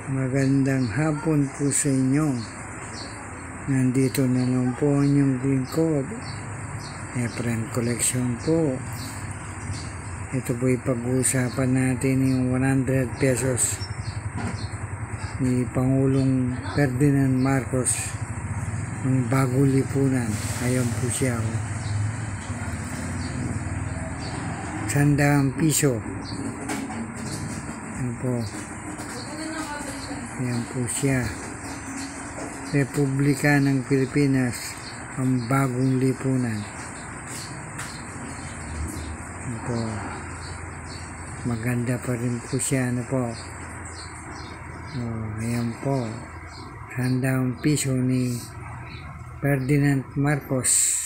Magandang hapon po sa inyo. Nandito na lang po ang inyong lingkod, Efren Collection po. Ito po pag-uusapan natin yung 100 pesos ni Pangulong Ferdinand Marcos ng bagong lipunan. Ayan po siya. 100 piso. Ayan po. Ayan po siya. Republika ng Pilipinas, ang bagong lipunan. Ayan po. Maganda pa rin po siya. Ano po. Ayan po. 100 piso ni Ferdinand Marcos,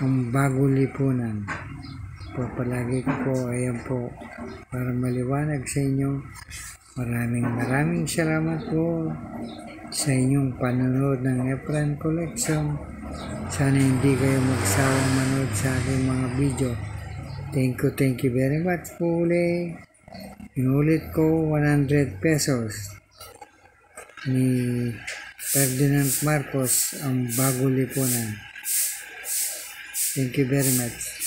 ang bagong lipunan. Po, palagi ko po, ayan po, para maliwanag sa inyo. Maraming salamat po sa inyong panonood ng Efren Collection. Sana hindi kayo magsawang manood sa aking mga video. Thank you very much po ulit. Inulit ko, 100 pesos ni Ferdinand Marcos, ang bagong lipunan. Thank you very much.